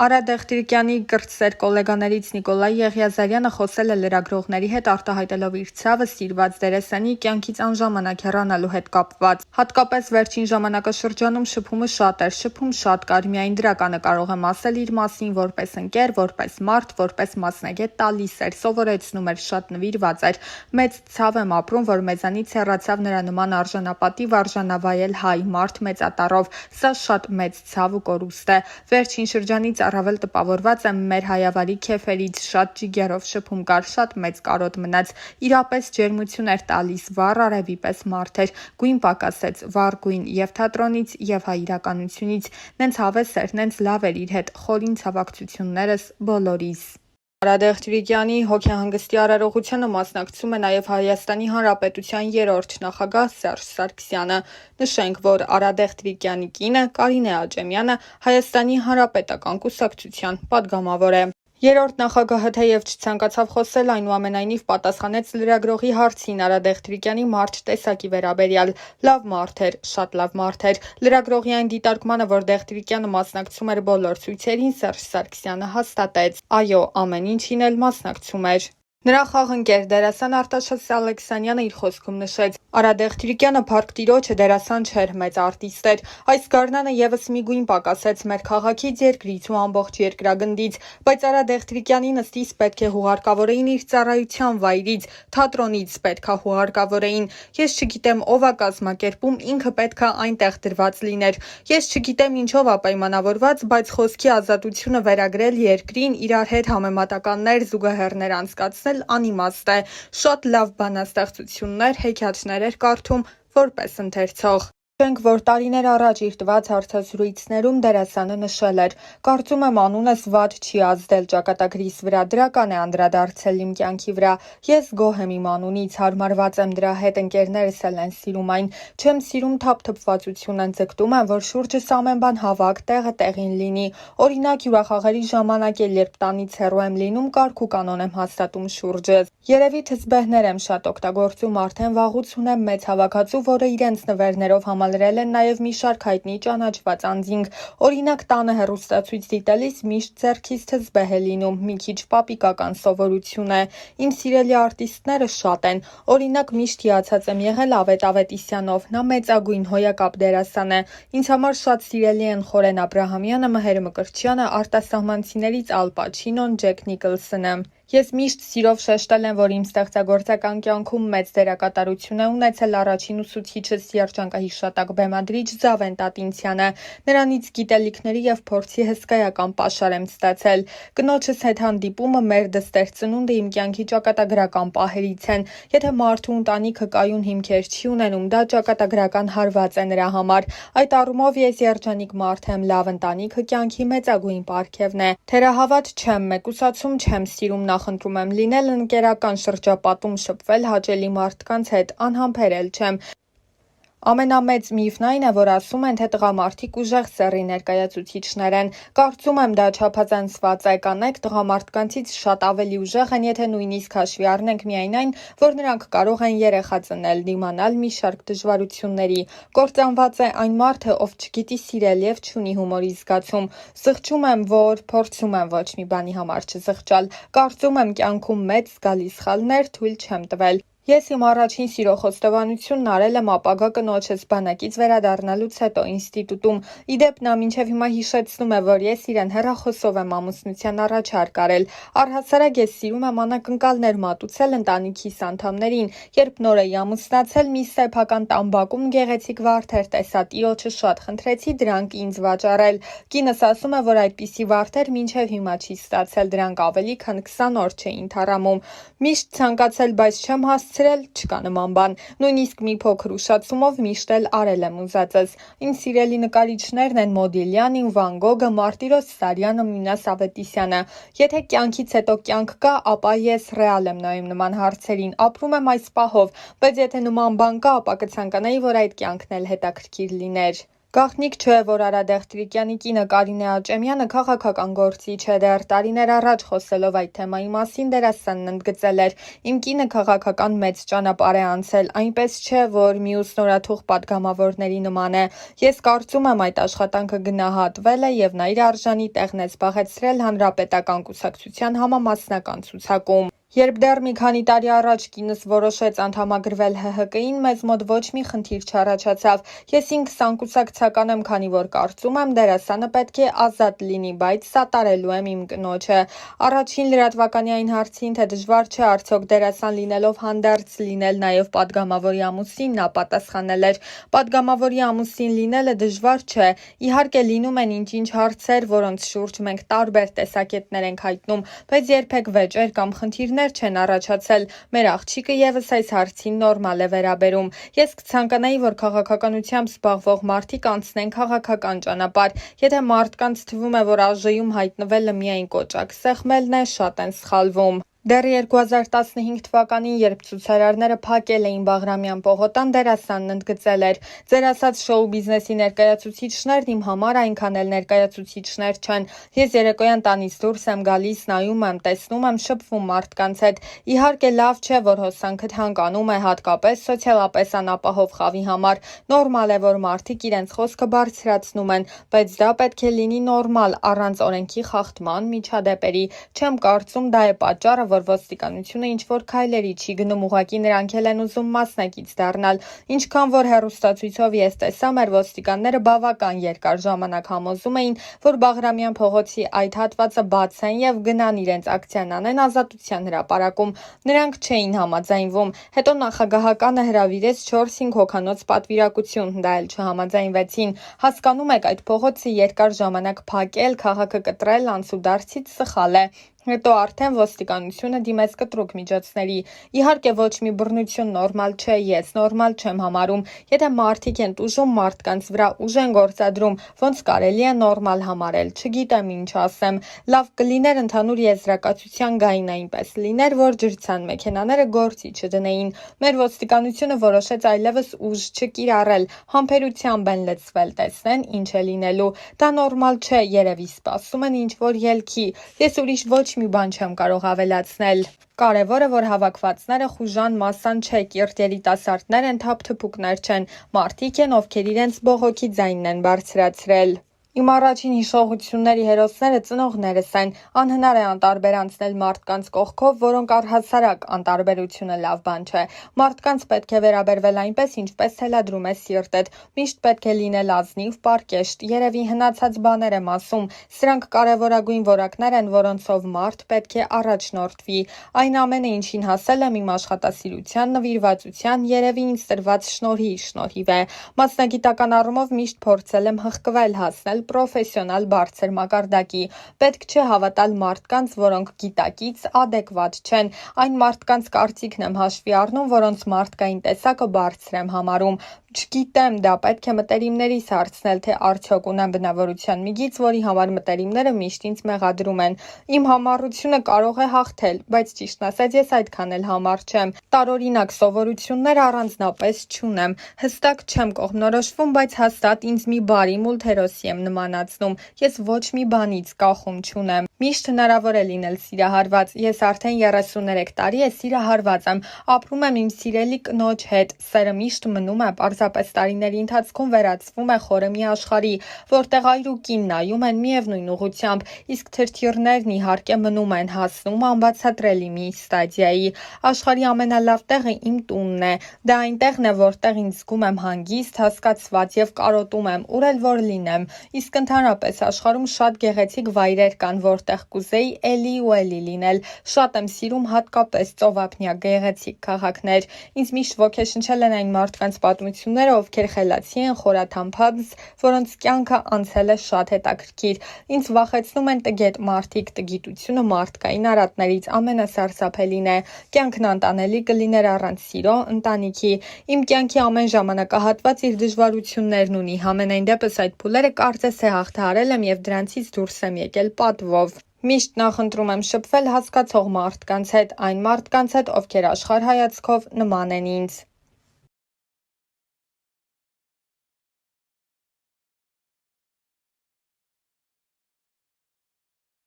Արա Դեղտրիկյանի կրտսեր գոլեգաներից Նիկոլայ Եղիազարյանը խոսել է լրագրողների հետ, արտահայտելով իր ցավը սիրված դերասանի կյանքից անժամանակ հեռանալու հետ կապված։ Հատկապես վերջին ժամանակաշրջանում շփումը շատ էր, շփում շատ կար, միայն դրականը կարող եմ ասել իր մասին, որպես ընկեր, որպես մարդ, որպես մասնագետ տալիս էր, սովորեցնում էր, շատ նվիրված էր։ Մեծ ցավ եմ ապրում, որ մեզանից հեռացավ նրա նման արժանապատիվ, արժանավայել հայ մարդ մեծատառով։ Սա շատ մեծ ցավ ու կորուստ է։ Վերջին շրջանից առավել տպավորված եմ մեր հայավարի քեֆերից, շատ ջիգերով շփում կար, շատ մեծ կարոտ մնաց, իրապես ջերմություն էր տալիս, վառ արևի պես մարդ էր, գույն պակասեց, վառ գույն, եւ թատրոնից, եւ հայ իրականությունից, նենց հավես էր, նենց լավ էր իր հետ, խորին ցավակցություններս բոլորիս։ Արա Դեղտրիկյանի հոգեհանգստի արարողությանը մասնակցում է նաև Հայաստանի Հանրապետության 3-րդ նախագահ Սերժ Սարգսյանը։ Նշենք, որ Արա Դեղտրիկյանի կինը Կարինե Աճեմյանը Հայաստանի Հանրապետական կուսակցության падգամավոր է։ 3-րդ նախագահը թեև չցանկացավ խոսել, այնուամենայնիվ պատասխանեց լրագրողի հարցին Արա Դեղտրիկյանի մարդ տեսակի վերաբերյալ։ Լավ մարդ էր, շատ լավ մարդ էր։ Լրագրողի այն դիտարկմանը, որ Դեղտրիկյանը մասնակցում էր բոլոր ցույցերին, Սերժ Սարգսյանը հաստատեց. այո, ամեն ինչին էլ մասնակցում էր։ Նրա խաղընկեր դերասան Արտաշես Ալեքսանյանը իր խոսքում նշեց. Արա Դեղտրիկյանը փառք Տիրոջը դերասան չէր, մեծ արտիստ էր։ Այս գարնանը եւս մի գույն պակասեց մեր քաղաքից, երկրից ու ամբողջ երկրագնդից, բայց Արա Դեղտրիկյանին ըստիս պետք է հուղարկավորեին իր ծառայության վայրից, թատրոնից պետքա հուղարկավորեին։ Ես չգիտեմ ով է կազմակերպում, ինքը պետքա այնտեղ դրված լիներ։ Ես չգիտեմ ինչով է պայմանավորված, բայց խոսքի ազատությունը վերագրել երկրին, իրար հետ համեմատականներ, զուգահեռներ անցկացնել անիմաստ է։ Շատ լավ բանաստեղծություններ, հեքիաթներ էր կարդում որպես ընթերցող։ Ենք, որ տարիներ առաջ իր տված հարցազրույցներում դերասանը նշել էր. կարծում եմ անունս վատ չի ազդել ճակատագրիս վրա, դրական է անդրադարձել իմ կյանքի վրա, ես գոհ եմ իմ անունից, հարմարված եմ դրա հետ, ընկերներս էլ են սիրում այն, չեմ սիրում թափթփվածություն են ձգտում եմ, որ շուրջս ամեն բան հավաք, տեղը տեղին լինի, օրինակ հյուրախաղերի ժամանակ էլ երբ տանից հեռու եմ լինում, կարգ ու կանոն եմ հաստատում շուրջս, երևի թզբեհներ եմ շատ օգտագործում, արդեն վաղուց ունեմ մեծ հավաքածու, որը իրենց նվերներով համալրել են նաև մի շարք հայտնի ճանաչված անձինք, օրինակ տանը հեռուստացույց դիտելիս միշտ ձեռքից թզբեհ է լինում, մի քիչ պապիկական սովորություն է, իմ սիրելի արտիստները շատ են, օրինակ միշտ հիացած եմ եղել Ավետ Ավետիսյանով, նա մեծագույն հոյակապ դերասան է, ինձ համար շատ սիրելի են Խորեն Աբրահամյանը, Մհեր Մկրտչյանը, արտասահմանցիներից Ալ Պաչինոն, Ջեք Նիկոլսոնը։ Ես միշտ սիրով շեշտել եմ, որ իմ ստեղծագործական կյանքում մեծ դերակատարություն է ունեցել առաջին ուսուցիչս երջանկահիշատակ բեմադրիչ Զավեն Տատինցյանը, նրանից գիտելիքների եւ փորձի հսկայական պաշար եմ ստացել։ Կնոջս հետ հանդիպումը մեր դստեր ծնունդը իմ կյանքի ճակատագրական պահերից են, եթե մարդու ընտանիքը կայուն հիմքեր չի ունենում, դա ճակատագրական հարված է նրա համար, այդ առումով ես երջանիկ մարդ եմ, լավ ընտանիքը կյանքի մեծագույն պարգևն է, թերահավատ չեմ, մեկուսացում չեմ սիրում, նախընտրում եմ լինել ընկերական շրջապատում, շփվել հաճելի մարդկանց հետ, անհամբերել չեմ։ Ամենամեծ միֆն այն է, որ ասում են, թե տղամարդիկ ուժեղ սեռի ներկայացուցիչներ են, կարծում եմ դա չափազանցված է, կանայք տղամարդկանցից շատ ավելի ուժեղ են, եթե նույնիսկ հաշվի առնենք միայն այն, որ նրանք կարող են երեխա ծնել, դիմանալ մի շարք դժվարությունների, կործանված է այն մարդը, ով չգիտի սիրել եւ չունի հումորի զգացում, զղջում եմ, որ փորձում եմ ոչ մի բանի համար չզղջալ, կարծում եմ կյանքում մեծ զգալի սխալներ թույլ չեմ տվել։ Ես իմ առաջին սիրո խոստովանությունն արել եմ ապագա կնոջս բանակից վերադառնալուց հետո ինստիտուտում, իդեպ նա մինչև հիմա հիշեցնում է, որ ես իրեն հեռախոսով եմ ամուսնության առաջարկ արել, առհասարակ ես սիրում եմ անակնկալներ մատուցել ընտանիքիս անդամներին, երբ նոր էի ամուսնացել, մի սեփական տամբակում գեղեցիկ վարդեր տեսա, տիրոջը շատ խնդրեցի դրանք ինձ վաճառել, կինս ասում է, որ այդպիսի վարդեր մինչև հիմա չի ստացել, դրանք ավելի քան 20 օր չէին թառամում, միշտ ցանկացել, բայց չեմ հասցրել, չկա նման բան, նույնիսկ մի փոքր ուշացումով միշտ էլ արել եմ ուզածս, իմ սիրելի նկարիչներն են Մոդիլյանին, Վան Գոգը, Մարտիրոս Սարյանը, Մինաս Ավետիսյանը, եթե կյանքից հետո կյանք կա, ապա ես ռեալ եմ նայում նման հարցերին, ապրում եմ այս պահով, բայց եթե նման բան կա, ապա կցանկանայի, որ այդ կյանքն էլ հետաքրքիր լիներ։ Գաղտնիք չէ, որ Արադ Եղտրիկյանի կինը Կարինե Աճեմյանը քաղաքական գործիչ է, դեռ տարիներ առաջ խոսելով այդ թեմայի մասին դերասանն ընդգծել էր. «Իմ կինը քաղաքական մեծ ճանապարհ է անցել, այնպես չէ, որ մյուս նորաթուխ պատգամավորների նման է։ Ես կարծում եմ այդ աշխատանքը գնահատվել է և նա իր արժանի տեղն է զբաղեցրել Հանրապետական կուսակցության համամասնական ցուցակում։ Երբ դեռ մի քանի տարի առաջ կինս որոշեց անդամագրվել ՀՀԿ-ին, մեզ մոտ ոչ մի խնդիր չառաջացավ։ Ես ինքս անկուսակցական եմ, քանի որ կարծում եմ դերասանը պետք է ազատ լինի, բայց սատարելու եմ իմ կնոջը»։ Առաջին լրատվականի այն հարցին, թե դժվար չէ արդյոք դերասան լինելով հանդերձ լինել նաև պատգամավորի ամուսին, նա պատասխանել էր. «Պատգամավորի ամուսին լինելը դժվար չէ։ Իհարկե լինում են ինչ-ինչ հարցեր, որոնց շուրջ մենք տարբեր տեսակետներ ենք հայտնում, բայց երբեք վեճեր կամ խնդիրներ չեն առաջացել։ Մեր աղջիկը ևս այս հարցին նորմալ է վերաբերում։ Ես կցանկանայի, որ քաղաքականությամբ զբաղվող մարդիկ անցնեն քաղաքական ճանապարհ։ Եթե մարդկանց թվում է, որ ԱԺ-ում հայտնվելը միայն կոճակ սեղմելն է, շատ են սխալվում»։ Դեռ 2015 թվականին, երբ ցուցարարները փակել էին Բաղրամյան պողոտան, դերասանն ընդգծել էր. «Ձեր ասած շոու բիզնեսի ներկայացուցիչներն իմ համար այնքան էլ ներկայացուցիչներ չեն։ Ես երեկոյան տանից դուրս եմ գալիս, նայում եմ, տեսնում եմ, շփվում մարդկանց հետ։ Իհարկե լավ չէ, որ հոսանքը թանկանում է, հատկապես սոցիալապես անապահով խավի համար։ Նորմալ է, որ մարդիկ իրենց խոսքը բարձրացնում են, բայց դա պետք է լինի նորմալ, առանց օրենքի խախտման, միջադեպերի։ Չեմ կարծում դա է պատճառը, որ ոստիկանությունը ինչ-որ քայլերի չի գնում, ուղղակի նրանք էլ են ուզում մասնակից դառնալ։ Ինչքան որ հեռուստացույցով ես տեսա, մեր ոստիկանները բավական երկար ժամանակ համոզում էին, որ Բաղրամյան փողոցի այդ հատվածը բացեն և գնան իրենց ակցիան անեն Ազատության հրապարակում։ Նրանք չէին համաձայնվում։ Հետո նախագահականը հրավիրեց 4-5 հոգանոց պատվիրակություն, դա էլ չհամաձայնվեցին։ Հասկանում եք, այդ փողոցը երկար ժամանակ փակել, քաղաքը կտրել անցուդարձից սխալ է։ Հետո արդեն ոստիկանությունը դիմեց կտրուկ միջոցների։ Իհարկե ոչ մի բռնություն նորմալ չէ, ես նորմալ չեմ համարում։ Եթե մարդիկ են տուժում մարդկանց վրա, ուժ են գործադրում, ոնց կարելի է նորմալ համարել, չգիտեմ ինչ ասեմ։ Լավ կլիներ ընդհանուր եզրակացության գային այնպես լիներ, որ ջրցան մեքենաները գործի չդնեին։ Մեր ոստիկանությունը որոշեց այլևս ուժ չկիրառել, համբերությամբ են լցվել, տեսնեն ինչ է լինելու։ Դա նորմալ չէ, երևի սպասում են ինչ-որ ելքի։ Ես ուրիշ ոչ մի բան չեմ կարող ավելացնել։ Կարևորը, որ հավաքվածները խուժան մասսան չէ, կիրթ երիտասարդներ են, թափթփուկներ չեն, մարդիկ են, ովքեր իրենց բողոքի ձայնն են բարձրացրել։ Իմ առաջին հիշողությունների հերոսները ծնողներս են։ Անհնար է անտարբեր անցնել մարդկանց կողքով, որոնք առհասարակ անտարբերությունը լավ բան չէ։ Մարդկանց պետք է վերաբերվել այնպես, ինչպես թելադրում է սիրտդ։ Միշտ պետք է լինել ազնիվ, պարկեշտ։ Երևի հնացած բաներ եմ ասում։ Սրանք կարևորագույն որակներ են, որոնցով մարդ պետք է առաջնորդվի։ Այն ամենը, ինչին հասել եմ իմ աշխատասիրության, նվիրվածության, երևի ինձ տրված շնորհի շնորհիվ է։ Մասնագիտական առումով միշտ փորձել եմ հղկվել, հասնել պրոֆեսիոնալ բարձր մակարդակի։ Պետք չէ հավատալ մարդկանց, որոնք գիտակից ադեկվատ չեն։ Այն մարդկանց կարծիքն եմ հաշվի առնում, որոնց մարդկային տեսակը բարձր եմ համարում։ Չգիտեմ, դա պետք է մտերիմներիս հարցնել, թե արդյոք ունեմ բնավորության մի գիծ, որի համար մտերիմները միշտ ինձ մեղադրում են։ Իմ համառությունը կարող է հաղթել, բայց ճիշտն ասած ես այդքան էլ համառ չեմ։ Տարօրինակ սովորություններ առանձնապես չունեմ։ Հստակ չեմ կողմնորոշվում, բայց հաստատ ինձ մի բարի մուլտհերոսի եմ նմանացնում։ Ես ոչ մի բանից կախում չունեմ։ Միշտ հնարավոր է լինել սիրահարված։ Ես արդեն 33 տարի է սիրահարված եմ, ապրում եմ իմ սիրելի կնոջ հետ։ Սերը միշտ մնում է, պարզապես տարիների ընթացքում վերածվում է խորը մի աշխարհի, որտեղ այր ու կին նայում են միևնույն ուղղությամբ, իսկ թրթիռներն իհարկե մնում են, հասնում անբացատրելի մի ստադիայի։ Աշխարհի ամենալավ տեղը իմ տունն է։ Դա այնտեղն է, որտեղ ինձ զգում եմ հանգիստ, հասկացված և կարոտում եմ, ուր էլ որ լինեմ։ Իսկ ընդհանրապես աշխարհում շատ գեղեցիկ վայրեր կան, որտեղ կուզեի էլի ու էլի լինել։ Շատ եմ սիրում հատկապես ծովափնյա գեղեցիկ քաղաքներ։ Ինձ միշտ ոգեշնչել են այն մարդկանց պատմությունները, ովքեր խելացի են, խորաթափանց, որոնց կյանքը անցել է շատ հետաքրքիր։ Ինձ վախեցնում են տգետ մարդիկ, տգիտությունը մարդկային արատներից ամենասարսափելին է։ Կյանքն անտանելի կլիներ առանց սիրո, ընտանիքի։ Իմ կյանքի ամեն ժամանակահատված իր դժվարություններն ունի, համենայն դեպս այդ փուլերը կարծես թե հաղթահարել եմ և դրանցից դուրս եմ եկել պատվով։ Միշտ նախընտրում եմ շփվել հասկացող մարդկանց հետ, այն մարդկանց հետ, ովքեր աշխարհայացքով նման են ինձ։